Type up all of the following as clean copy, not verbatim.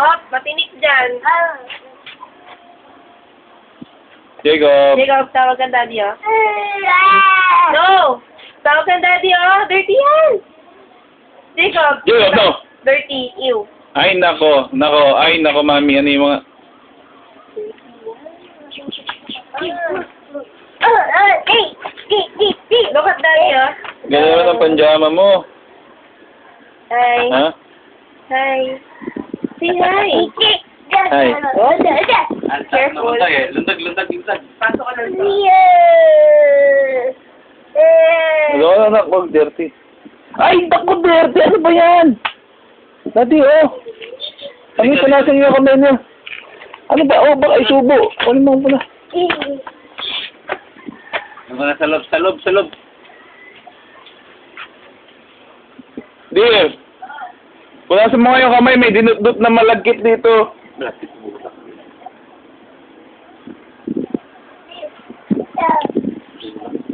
Jacob, matinik dyan. Jacob. Jacob, tawag kang daddy, oh. No! Tawag kang daddy, oh. Dirty yan. Jacob. Jacob, no. Dirty, ew. Ay, nako. Ay, nako, mami. Ano yung mga... Look at daddy, oh. Gano'n naman ang panjama mo. Hi. Ha? Hi. Say hi. Hi. Oh, careful. Lundag. Pasok ka lang. Ano, anak, wag dirty. Ay, naku, dirty. Ano ba yan? Daddy, oh. Kami, panasan niyo kamay niya. Ano ba? Oh, baka isubo. Ano mo pala? Sa loob. Dear, punasan mo nga yung kamay. May dinut-dut na malagkit dito.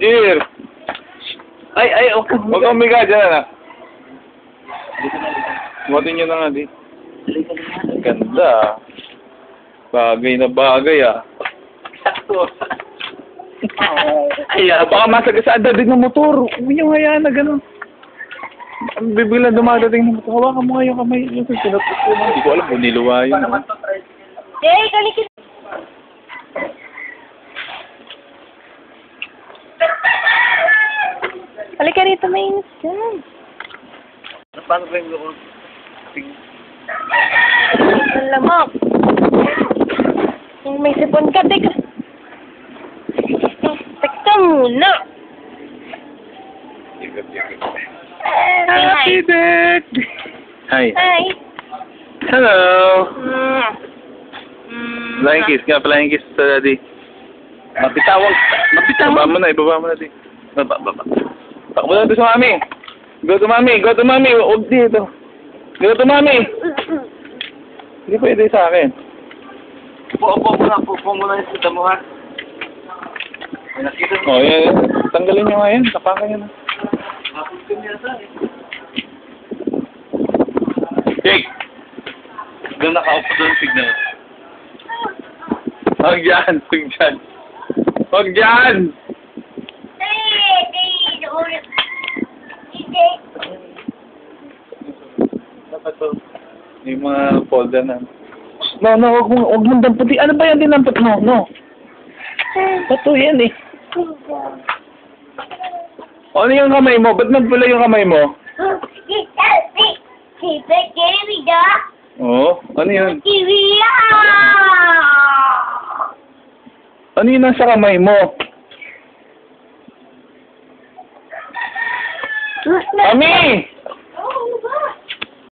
Dear. Ay, okay. Huwag kang umiga dyan, anak. Buhatin nyo na nga, di. Ganda. Bagay na bagay, ah. Sakto. Ay, baka masagasada din ng motor. Huwag nyo hayaan na gano'n. Bibigla dumadating ng motor. Hawakan mo nga yung kamay. Yung sinapos ko na. Hindi ko alam kung niluwa yun. Jay, kalikit. Halika rito, mainit dyan. Paano ba yung Ang lamok. May sipon ka, teka. Teka muna. Happy birthday! Hi. Hi. Hello! Mm. Flying kiss nga, flying kiss sa daddy. Mabitawag. Ibaba mo na, di. Baba. Takbo na doon sa mami. Go to mami. Huwag dito. Go to mami. Hindi pwede sa akin. Upo muna yung sita mo, ha? Nakita mo. Oh, yan. Tanggalin nyo nga yan. Tapakan nyo na. Nakita niya sa akin. Jake! Doon nakaupo doon signal. Huwag dyan! Dapat to. Yung mga folder na. No, huwag mong damputin. Ano ba yan dinampot mo? No. Bato yan eh. Ano yung kamay mo? Ba't nagpula yung kamay mo? Oo. Ano yun? Ano yun nasa kamay mo? Mami!